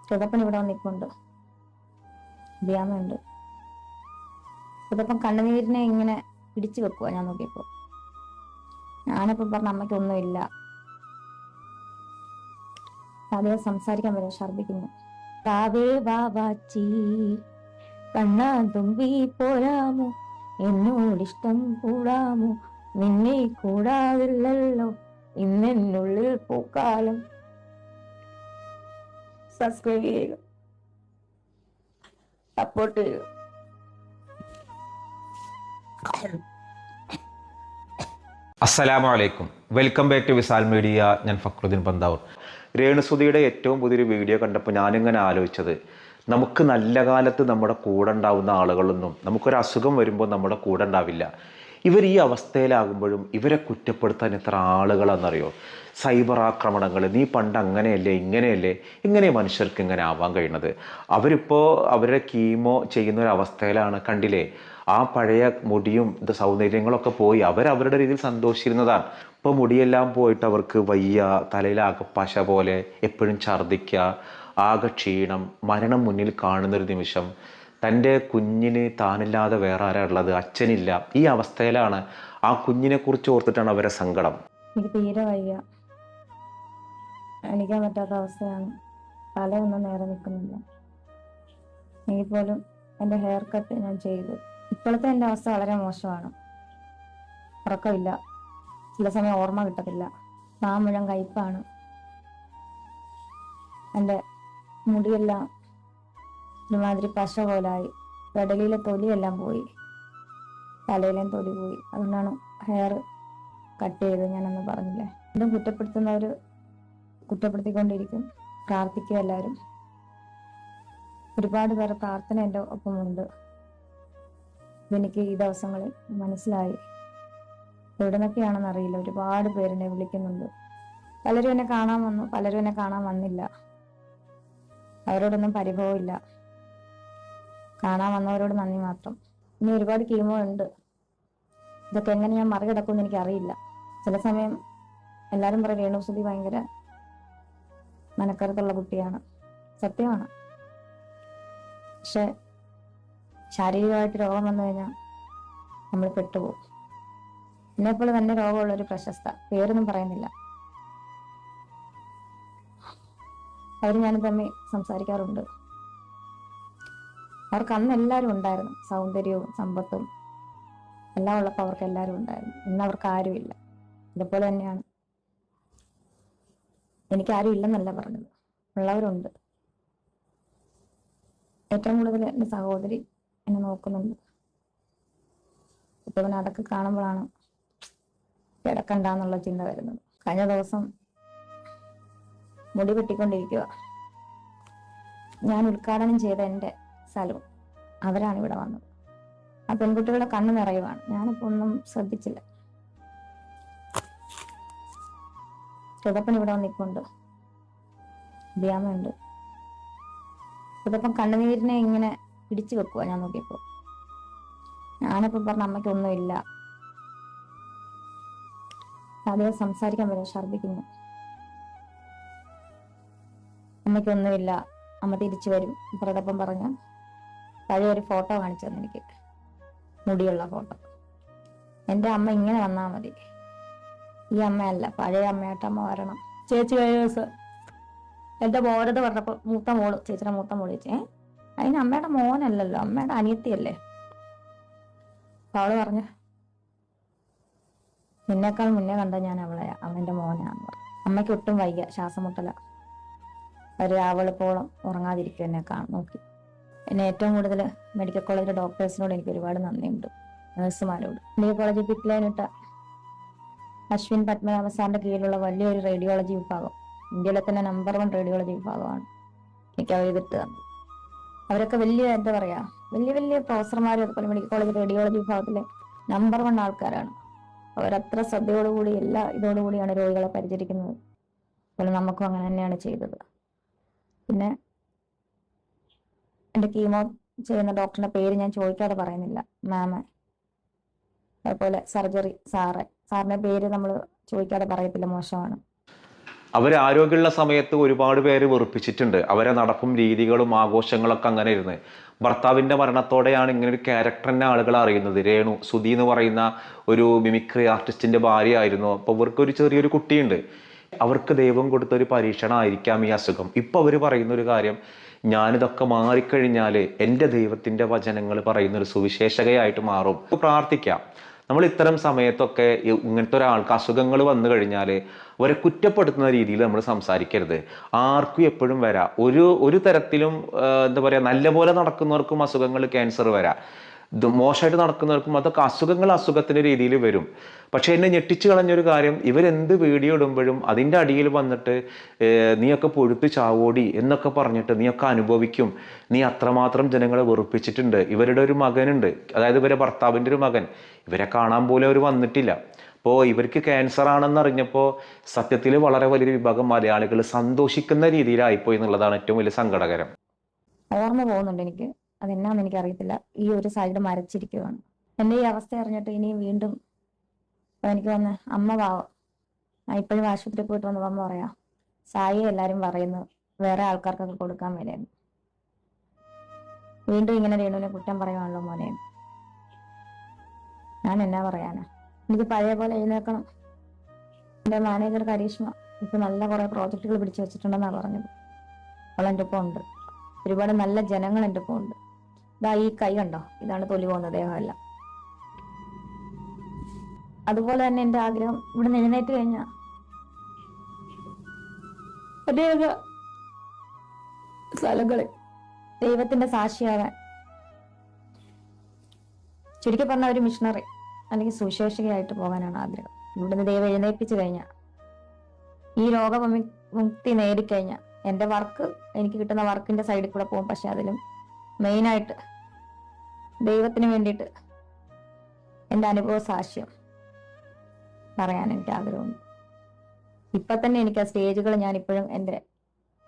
ചിതപ്പൻ ഇവിടെ വന്നിപ്പുണ്ട്, ബ്യാമുണ്ട്. ചിതപ്പം കണ്ണുനീരിനെ ഇങ്ങനെ പിടിച്ചു വെക്കുക. ഞാൻ നോക്കിയപ്പോ ഞാനിപ്പോ പറഞ്ഞ അമ്മയ്ക്കൊന്നുമില്ല. അധികം സംസാരിക്കാൻ പറ്റും, ഛർദിക്കുന്നു. താവേ ബാബാച്ചി കണ്ണാ തുമ്പി പോരാമോ, എന്നോടിഷ്ടം കൂടാമോ, നിന്നെ കൂടാതില്ലല്ലോ ഇന്നെന്നുള്ളിൽ പൂക്കാലം. സബ്സ്ക്രൈബ് ചെയ്യുക, സപ്പോർട്ട് ചെയ്യുക. അസ്സലാമു അലൈക്കും, welcome back to Visal media. ഞാൻ ഫക്രുദ്ദീൻ പന്താവൂർ. രേണുസുധിയുടെ ഏറ്റവും പുതിയൊരു വീഡിയോ കണ്ടപ്പോൾ ഞാനിങ്ങനെ ആലോചിച്ചത്, നമുക്ക് നല്ല കാലത്ത് നമ്മുടെ കൂടെ ഉണ്ടാവുന്ന ആളുകളൊന്നും നമുക്കൊരു അസുഖം വരുമ്പോൾ നമ്മുടെ കൂടെ ഉണ്ടാവില്ല. ഇവർ ഈ അവസ്ഥയിലാകുമ്പോഴും ഇവരെ കുറ്റപ്പെടുത്താൻ എത്ര ആളുകളെന്നറിയോ? സൈബർ ആക്രമണങ്ങൾ, നീ പണ്ട് അങ്ങനെയല്ലേ ഇങ്ങനെയല്ലേ, ഇങ്ങനെ മനുഷ്യർക്ക് ഇങ്ങനെ ആവാൻ കഴിയുന്നത്. അവരിപ്പോൾ അവരുടെ കീമോ ചെയ്യുന്ന ഒരു അവസ്ഥയിലാണ്. കണ്ടില്ലേ, ആ പഴയ മുടിയും സൗന്ദര്യങ്ങളൊക്കെ പോയി അവരവരുടെ രീതിയിൽ സന്തോഷിച്ചിരുന്നതാണ്. ഇപ്പോൾ മുടിയെല്ലാം പോയിട്ട് അവർക്ക് വയ്യ, തലയിലാകെ പശ പോലെ, എപ്പോഴും ഛർദ്ദിക്കുക, ആകെ ക്ഷീണം, മരണം മുന്നിൽ കാണുന്നൊരു നിമിഷം. തൻ്റെ കുഞ്ഞിന് താനില്ലാതെ വേറെ ആരാ ഉള്ളത്, അച്ഛനില്ല. ഈ അവസ്ഥയിലാണ്. ആ കുഞ്ഞിനെ കുറിച്ച് ഓർത്തിട്ടാണ് അവരെ സങ്കടം. എനിക്ക് തീരെ വയ്യ, എണീക്കാൻ പറ്റാത്ത അവസ്ഥയാണ്. തലയൊന്നും നേരെ നിൽക്കുന്നില്ല. എങ്കിൽ പോലും എൻ്റെ ഹെയർ കട്ട് ഞാൻ ചെയ്തു. ഇപ്പോഴത്തെ എൻ്റെ അവസ്ഥ വളരെ മോശമാണ്. ഉറക്കമില്ല, ചില സമയം ഓർമ്മ കിട്ടത്തില്ല, നാ മുഴുവൻ കയ്പാണ്. എൻ്റെ മുടിയെല്ലാം ഒരുമാതിരി പശ പോലായി, പെടലിയിലെ തൊലിയെല്ലാം പോയി, തലയിലേം തൊലി പോയി. അതുകൊണ്ടാണ് ഹെയർ കട്ട് ചെയ്ത്. ഞാനൊന്ന് പറഞ്ഞില്ലേ, ഇതും കുറ്റപ്പെടുത്തുന്നവർ കുറ്റപ്പെടുത്തിക്കൊണ്ടിരിക്കും. പ്രാർത്ഥിക്കുക എല്ലാവരും. ഒരുപാട് പേർ പ്രാർത്ഥന എൻ്റെ ഒപ്പമുണ്ട്. ഇതെനിക്ക് ഈ ദിവസങ്ങളിൽ മനസ്സിലായി. എവിടെ നിന്നൊക്കെയാണെന്ന് അറിയില്ല, ഒരുപാട് പേരെന്നെ വിളിക്കുന്നുണ്ട്. പലരും എന്നെ കാണാൻ വന്നു, പലരും എന്നെ കാണാൻ വന്നില്ല. അവരോടൊന്നും പരിഭവമില്ല, കാണാൻ വന്നവരോട് നന്ദി മാത്രം. ഇനി ഒരുപാട് കീമോ ഉണ്ട്. ഇതൊക്കെ എങ്ങനെ ഞാൻ മറികടക്കുമെന്ന് എനിക്ക് അറിയില്ല. ചില സമയം എല്ലാവരും പറയും രേണുസുധി ഭയങ്കര മനക്കരുത്തുള്ള കുട്ടിയാണ്. സത്യമാണ്. പക്ഷെ ശാരീരികമായിട്ട് രോഗം വന്നു കഴിഞ്ഞാൽ നമ്മൾ പെട്ടുപോകും. എന്നെപ്പോലെ തന്നെ രോഗമുള്ള ഒരു പ്രശസ്ത, പേരൊന്നും പറയുന്നില്ല, അവർ ഞാനും തമ്മിൽ സംസാരിക്കാറുണ്ട്. അവർക്ക് അന്ന് എല്ലാവരും ഉണ്ടായിരുന്നു, സൗന്ദര്യവും സമ്പത്തും എല്ലാം ഉള്ളപ്പോൾ അവർക്ക് എല്ലാവരും ഉണ്ടായിരുന്നു. ഇന്ന് അവർക്ക് ആരുമില്ല. ഇതുപോലെ തന്നെയാണ്. എനിക്കാരും ഇല്ലെന്നല്ല പറഞ്ഞത്, ഉള്ളവരുണ്ട്. ഏറ്റവും കൂടുതൽ എൻ്റെ സഹോദരി എന്നെ നോക്കുന്നുണ്ട്. ഇപ്പൊ പിന്നെ അതൊക്കെ കാണുമ്പോഴാണ് കിടക്കണ്ടെന്നുള്ള ചിന്ത വരുന്നത്. കഴിഞ്ഞ ദിവസം മുടി വെട്ടിക്കൊണ്ടിരിക്കുക, ഞാൻ ഉദ്ഘാടനം ചെയ്ത എൻ്റെ സലൂൺ, അവരാണ് ഇവിടെ വന്നത്. ആ പെൺകുട്ടികളുടെ കണ്ണ് നിറയുവാണ്. ഞാനിപ്പോ ഒന്നും ശ്രദ്ധിച്ചില്ല. ചിതപ്പൻ ഇവിടെ വന്നിപ്പുണ്ട്, ബ്യാമുണ്ട്. ചിതപ്പം കണ്ണുനീരിനെ ഇങ്ങനെ പിടിച്ചു വെക്കുക. ഞാൻ നോക്കിയപ്പോ ഞാനിപ്പോ പറഞ്ഞ അമ്മയ്ക്കൊന്നുമില്ല. അധികം സംസാരിക്കാൻ പറ്റും, ഛർദിക്കുന്നു. അമ്മയ്ക്കൊന്നുമില്ല, അമ്മ തിരിച്ചു വരും. ഇപ്പറോടൊപ്പം പറഞ്ഞ പഴയ ഒരു ഫോട്ടോ കാണിച്ചു തന്നെ, എനിക്ക് മുടിയുള്ള ഫോട്ടോ. എൻ്റെ അമ്മ ഇങ്ങനെ വന്നാൽ മതി. ഈ അമ്മയല്ല, പഴയ അമ്മയായിട്ട് അമ്മ വരണം. ചേച്ചി കഴിഞ്ഞ ദിവസം എൻ്റെ മോരത് പറഞ്ഞപ്പോ മൂത്ത മോള്, ചേച്ചിയുടെ മൂത്ത മോള് ചേച്ചി, അതിന് അമ്മയുടെ മോനല്ലല്ലോ, അമ്മയുടെ അനിയത്തിയല്ലേ. അപ്പൊ അവള് പറഞ്ഞു, നിന്നേക്കാൾ മുന്നേ കണ്ട ഞാൻ അവളെയാ, അവൻ്റെ മോനാന്ന് പറഞ്ഞു. അമ്മയ്ക്ക് ഒട്ടും വയ്യ, ശ്വാസം മുട്ടല. ഒരു രാവെളുപ്പോളം ഉറങ്ങാതിരിക്കും എന്നെ നോക്കി. എന്നെ ഏറ്റവും കൂടുതൽ മെഡിക്കൽ കോളേജിലെ ഡോക്ടേഴ്സിനോട് എനിക്ക് ഒരുപാട് നന്ദിയുണ്ട്, നഴ്സുമാരോട്. മെഡിക്കൽ കോളേജിൽ പിറ്റ്ലൈനിട്ട അശ്വിൻ പത്മനാഭ സാറിന്റെ കീഴിലുള്ള വലിയൊരു റേഡിയോളജി വിഭാഗം, ഇന്ത്യയിലെ തന്നെ നമ്പർ 1 റേഡിയോളജി വിഭാഗമാണ് എനിക്ക് അവർ ഇതിട്ട് തന്നത്. അവരൊക്കെ വലിയ, എന്താ പറയാ, വലിയ വലിയ പ്രൊഫസർമാരും അതുപോലെ മെഡിക്കൽ കോളേജ് റേഡിയോളജി വിഭാഗത്തിലെ നമ്പർ 1 ആൾക്കാരാണ്. അവരത്ര ശ്രദ്ധയോടുകൂടി എല്ലാ ഇതോടുകൂടിയാണ് രോഗികളെ പരിചരിക്കുന്നത്. അതുപോലെ നമുക്കും അങ്ങനെ തന്നെയാണ് ചെയ്തത്. പിന്നെ എൻ്റെ കീമോ ചെയ്യുന്ന ഡോക്ടറിന്റെ പേര് ഞാൻ ചോദിക്കാതെ പറയുന്നില്ല, മാമ. അതുപോലെ സർജറി സാറിന്റെ പേര് നമ്മൾ ചോദിക്കാതെ പറയത്തില്ല, മോശമാണ്. അവർ ആരോഗ്യമുള്ള സമയത്ത് ഒരുപാട് പേര് വെറുപ്പിച്ചിട്ടുണ്ട്. അവരെ നടപ്പും രീതികളും ആഘോഷങ്ങളൊക്കെ അങ്ങനെ ഇരുന്ന്. ഭർത്താവിൻ്റെ മരണത്തോടെയാണ് ഇങ്ങനെ ഒരു ക്യാരക്ടറിനെ ആളുകൾ അറിയുന്നത്. രേണു സുധി എന്ന് പറയുന്ന ഒരു മിമിക്രി ആർട്ടിസ്റ്റിൻ്റെ ഭാര്യയായിരുന്നു. അപ്പോൾ ഇവർക്കൊരു ചെറിയൊരു കുട്ടിയുണ്ട്. അവർക്ക് ദൈവം കൊടുത്തൊരു പരീക്ഷണമായിരിക്കാം ഈ അസുഖം. ഇപ്പോൾ അവർ പറയുന്നൊരു കാര്യം, ഞാനിതൊക്കെ മാറിക്കഴിഞ്ഞാൽ എൻ്റെ ദൈവത്തിൻ്റെ വചനങ്ങൾ പറയുന്നൊരു സുവിശേഷകയായിട്ട് മാറും. പ്രാർത്ഥിക്കാം. നമ്മൾ ഇത്തരം സമയത്തൊക്കെ ഇങ്ങനത്തെ ഒരാൾക്ക് അസുഖങ്ങൾ വന്നു കഴിഞ്ഞാൽ അവരെ കുറ്റപ്പെടുത്തുന്ന രീതിയിൽ നമ്മൾ സംസാരിക്കരുത്. ആർക്കും എപ്പോഴും വരാം. ഒരു തരത്തിലും എന്താ പറയുക, നല്ലപോലെ നടക്കുന്നവർക്കും അസുഖങ്ങൾ, ക്യാൻസർ വരാം. മോശമായിട്ട് നടക്കുന്നവർക്കും അതൊക്കെ അസുഖത്തിൻ്റെ രീതിയിൽ വരും. പക്ഷെ എന്നെ ഞെട്ടിച്ചു കളഞ്ഞൊരു കാര്യം, ഇവരെന്ത് വീഡിയോ ഇടുമ്പോഴും അതിൻ്റെ അടിയിൽ വന്നിട്ട് നീയൊക്കെ പൊഴുത്ത് ചാവോടി എന്നൊക്കെ പറഞ്ഞിട്ട് നീയൊക്കെ അനുഭവിക്കും, നീ അത്രമാത്രം ജനങ്ങളെ വെറുപ്പിച്ചിട്ടുണ്ട്. ഇവരുടെ ഒരു മകനുണ്ട്, അതായത് ഇവരുടെ ഭർത്താവിൻ്റെ ഒരു മകൻ, ഇവരെ കാണാൻ പോലും അവർ വന്നിട്ടില്ല. അപ്പോൾ ഇവർക്ക് ക്യാൻസർ ആണെന്ന് അറിഞ്ഞപ്പോൾ സത്യത്തിൽ വളരെ വലിയൊരു വിഭാഗം മലയാളികൾ സന്തോഷിക്കുന്ന രീതിയിലായിപ്പോയി എന്നുള്ളതാണ് ഏറ്റവും വലിയ സങ്കടകരം. ഓർമ്മ പോകുന്നുണ്ട് എനിക്ക്, അതെന്നാന്ന് എനിക്കറിയത്തില്ല. ഈ ഒരു സൈഡ് മരച്ചിരിക്കുകയാണ്. എൻ്റെ ഈ അവസ്ഥ അറിഞ്ഞിട്ട് ഇനിയും വീണ്ടും എനിക്ക് വന്ന് അമ്മ പാവം, ഞാൻ ഇപ്പോഴും ആശുപത്രിയിൽ പോയിട്ട് വന്നപ്പോൾ അമ്മ പറയാം, സായി എല്ലാവരും പറയുന്നു വേറെ ആൾക്കാർക്കൊക്കെ കൊടുക്കാൻ മേലെന്ന്. വീണ്ടും ഇങ്ങനെ രേണുവിനെ കുറ്റം പറയുവാണല്ലോ മോനെ. ഞാൻ എന്നാ പറയാനാ, എനിക്ക് പഴയ പോലെ എഴുന്നേൽക്കണം. എൻ്റെ മാനേജർ കരീഷ്മ ഇപ്പൊ നല്ല കുറെ പ്രോജക്റ്റുകൾ പിടിച്ചു വെച്ചിട്ടുണ്ടെന്നാണ് പറഞ്ഞത്. അവൾ എൻ്റെ ഒപ്പം ഉണ്ട്. ഒരുപാട് നല്ല ജനങ്ങൾ എൻ്റെ ഒപ്പം ഉണ്ട്. ഇതാ ഈ കൈ കണ്ടോ, ഇതാണ് തൊലി പോകുന്ന ദേഹമല്ല. അതുപോലെ തന്നെ എൻ്റെ ആഗ്രഹം, ഇവിടെ നിന്ന് എഴുന്നേറ്റ് കഴിഞ്ഞാൽ അനേക സ്ഥലങ്ങളിൽ ദൈവത്തിന്റെ സാക്ഷിയാവാൻ, ചുരുക്കി പറഞ്ഞ ഒരു മിഷണറി അല്ലെങ്കിൽ സുവിശേഷകയായിട്ട് പോകാനാണ് ആഗ്രഹം. ഇവിടുന്ന് ദൈവം എഴുന്നേൽപ്പിച്ചു കഴിഞ്ഞാൽ, ഈ രോഗമുക്തി നേടിക്കഴിഞ്ഞാൽ എൻ്റെ വർക്ക്, എനിക്ക് കിട്ടുന്ന വർക്കിന്റെ സൈഡിൽ കൂടെ പോകും. പക്ഷെ അതിലും മെയിനായിട്ട് ദൈവത്തിന് വേണ്ടിയിട്ട് എൻ്റെ അനുഭവ സാക്ഷ്യം പറയാൻ എനിക്ക് ആഗ്രഹമുണ്ട്. ഇപ്പൊ തന്നെ എനിക്ക് ആ സ്റ്റേജുകൾ ഞാൻ ഇപ്പോഴും എൻ്റെ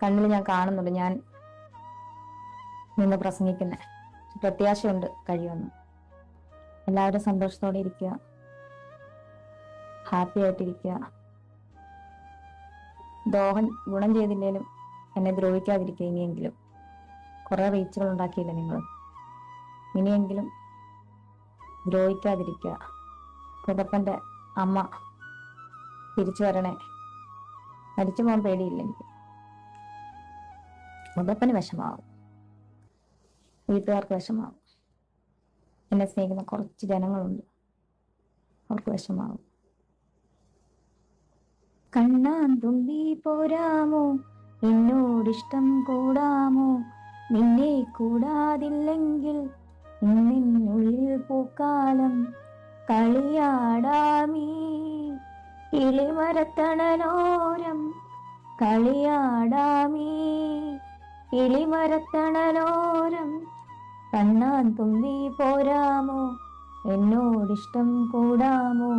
കണ്ണിൽ ഞാൻ കാണുന്നുണ്ട്. ഞാൻ നിന്ന് പ്രസംഗിക്കുന്ന പ്രത്യാശയുണ്ട് കഴിയുമെന്ന്. എല്ലാവരും സന്തോഷത്തോടെ ഇരിക്കുക, ഹാപ്പി ആയിട്ടിരിക്കുക. ദ്രോഹം ഗുണം ചെയ്തില്ലേലും എന്നെ ദ്രോഹിക്കാതിരിക്കുക. ഇനിയെങ്കിലും കുറെ റീച്ചുകൾ ഉണ്ടാക്കിയില്ല നിങ്ങൾ, ഇനിയെങ്കിലും ദ്രോഹിക്കാതിരിക്കുക. കുതപ്പന്റെ അമ്മ തിരിച്ചു വരണേ. മരിച്ചു പോകാൻ പേടിയില്ല എനിക്ക്. കുതപ്പന് വിഷമാവും, വീട്ടുകാർക്ക് വിഷമാവും, എന്നെ സ്നേഹിക്കുന്ന കുറച്ച് ജനങ്ങളുണ്ട്, അവർക്ക് വിഷമാവും. കണ്ണാൻ തുമ്പി പോരാമോ, എന്നോടിഷ്ടം കൂടാമോ, നിന്നെ കൂടാതില്ലെങ്കിൽ ഇന്നിനുള്ളിൽ പൂക്കാലം കളിയാടാമീ കിളിമരത്തണലോരം, കളിയാടാമീ കിളിമരത്തണലോരം. കണ്ണാൻ തുമ്പി പോരാമോ, എന്നോടിഷ്ടം കൂടാമോ,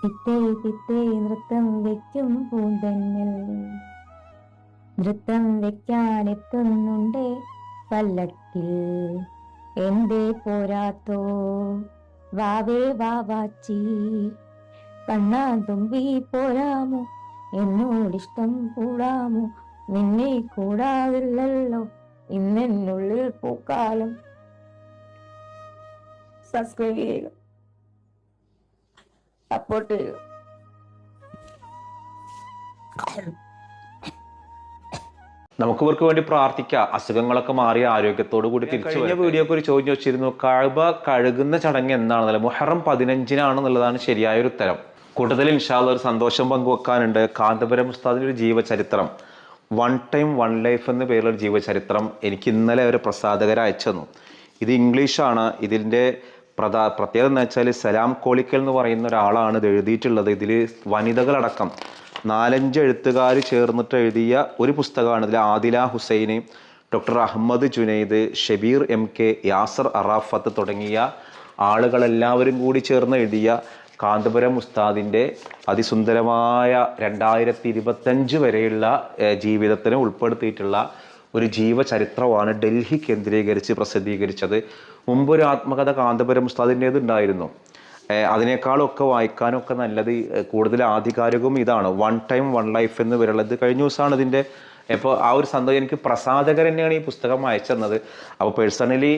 തിത്തേ തിത്തേ നൃത്തം വെക്കും പൂന്തന്നൽ, നൃത്തം വെക്കാനെത്തുന്നുണ്ടേ പല്ലക്കിൽ, എന്തേ പോരാത്തോ വാവേ വാവാച്ചി. കണ്ണാൻ തുമ്പി പോരാമോ, എന്നോടിഷ്ടം കൂടാമോ, നിന്നെ കൂടാതില്ലല്ലോ ഇന്നെന്നുള്ളിൽ പൂക്കാലം. സബ്സ്ക്രൈബ് ചെയ്യുക, സപ്പോർട്ട് ചെയ്യുക. നമുക്ക് ഇവർക്ക് വേണ്ടി പ്രാർത്ഥിക്കാം, അസുഖങ്ങളൊക്കെ മാറി ആരോഗ്യത്തോടു കൂടി തിരിച്ചു. കഴിഞ്ഞ വീഡിയോക്ക് ഒരു ചോദ്യം വെച്ചിരുന്നു, കഅബ കഴുകുന്ന ചടങ്ങ് എന്നാണെന്നല്ല, മുഹറം 15-നാണെന്നുള്ളതാണ് ശരിയായൊരു ഉത്തരം. കൂട്ടത്തിൽ ഇൻഷാ അല്ലാഹ് ഒരു സന്തോഷം പങ്കുവെക്കാനുണ്ട്. കാന്തപുരം ഉസ്താദിന്റെ ഒരു ജീവചരിത്രം, വൺ ടൈം വൺ ലൈഫ് എന്ന പേരിലൊരു ജീവചരിത്രം എനിക്ക് ഇന്നലെ ഒരു പ്രസാധകർ അയച്ചു തന്നു. ഇത് ഇംഗ്ലീഷാണ്. ഇതിൻ്റെ പ്രത്യേകത എന്ന് വെച്ചാൽ സലാം കോളിക്കൽ എന്ന് പറയുന്ന ഒരാളാണ് ഇത് എഴുതിയിട്ടുള്ളത്. ഇതിൽ വനിതകളടക്കം 4-5 എഴുത്തുകാർ ചേർന്നിട്ട് എഴുതിയ ഒരു പുസ്തകമാണ്. ഇതിൽ ആദില ഹുസൈന്, ഡോക്ടർ അഹമ്മദ് ജുനൈദ്, ഷബീർ MK, യാസർ അറാഫത്ത് തുടങ്ങിയ ആളുകളെല്ലാവരും കൂടി ചേർന്ന് എഴുതിയ കാന്തപുരം ഉസ്താദിൻ്റെ അതിസുന്ദരമായ 2025 വരെയുള്ള ജീവിതത്തിന് ഉൾപ്പെടുത്തിയിട്ടുള്ള ഒരു ജീവചരിത്രമാണ് ഡൽഹി കേന്ദ്രീകരിച്ച് പ്രസിദ്ധീകരിച്ചത്. മുമ്പൊരു ആത്മകഥ കാന്തപുരം ഉസ്താദിൻ്റേത് ഉണ്ടായിരുന്നു. അതിനേക്കാളും ഒക്കെ വായിക്കാനും ഒക്കെ നല്ലത് കൂടുതൽ ആധികാരികവും ഇതാണ്. വൺ ടൈം വൺ ലൈഫ് എന്ന് വരുള്ളത്. കഴിഞ്ഞ ദിവസമാണ് ഇതിൻ്റെ അപ്പോൾ ആ ഒരു സന്തോഷം എനിക്ക് പ്രസാധകർ തന്നെയാണ് ഈ പുസ്തകം അയച്ചു തന്നത്. അപ്പോൾ പേഴ്സണലി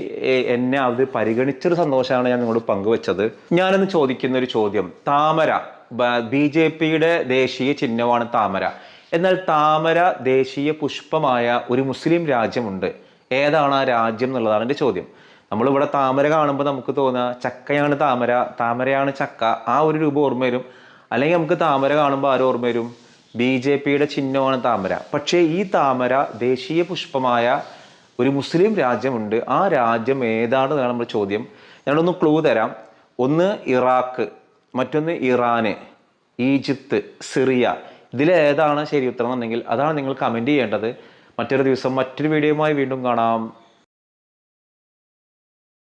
എന്നെ അത് പരിഗണിച്ചൊരു സന്തോഷമാണ് ഞാൻ നിങ്ങളോട് പങ്കുവെച്ചത്. ഞാനൊന്ന് ചോദിക്കുന്ന ഒരു ചോദ്യം, താമര BJPയുടെ ദേശീയ ചിഹ്നമാണ് താമര. എന്നാൽ താമര ദേശീയ പുഷ്പമായ ഒരു മുസ്ലിം രാജ്യമുണ്ട്. ഏതാണ് ആ രാജ്യം എന്നുള്ളതാണ് എൻ്റെ ചോദ്യം. നമ്മളിവിടെ താമര കാണുമ്പോൾ നമുക്ക് തോന്നുക ചക്കയാണ് താമര, താമരയാണ് ചക്ക, ആ ഒരു രൂപം ഓർമ്മ വരും. അല്ലെങ്കിൽ നമുക്ക് താമര കാണുമ്പോൾ ആരും ഓർമ്മ വരും, BJPയുടെ ചിഹ്നമാണ് താമര. പക്ഷേ ഈ താമര ദേശീയ പുഷ്പമായ ഒരു മുസ്ലിം രാജ്യമുണ്ട്. ആ രാജ്യം ഏതാണെന്നാണ് നമ്മുടെ ചോദ്യം. ഞാനൊന്ന് ക്ലൂ തരാം. ഒന്ന് ഇറാഖ്, മറ്റൊന്ന് ഇറാന്, ഈജിപ്ത്, സിറിയ. ഇതിലേതാണ് ശരി ഉത്തരം എന്നുണ്ടെങ്കിൽ അതാണ് നിങ്ങൾ കമൻറ്റ് ചെയ്യേണ്ടത്. മറ്റൊരു ദിവസം മറ്റൊരു വീഡിയോയുമായി വീണ്ടും കാണാം.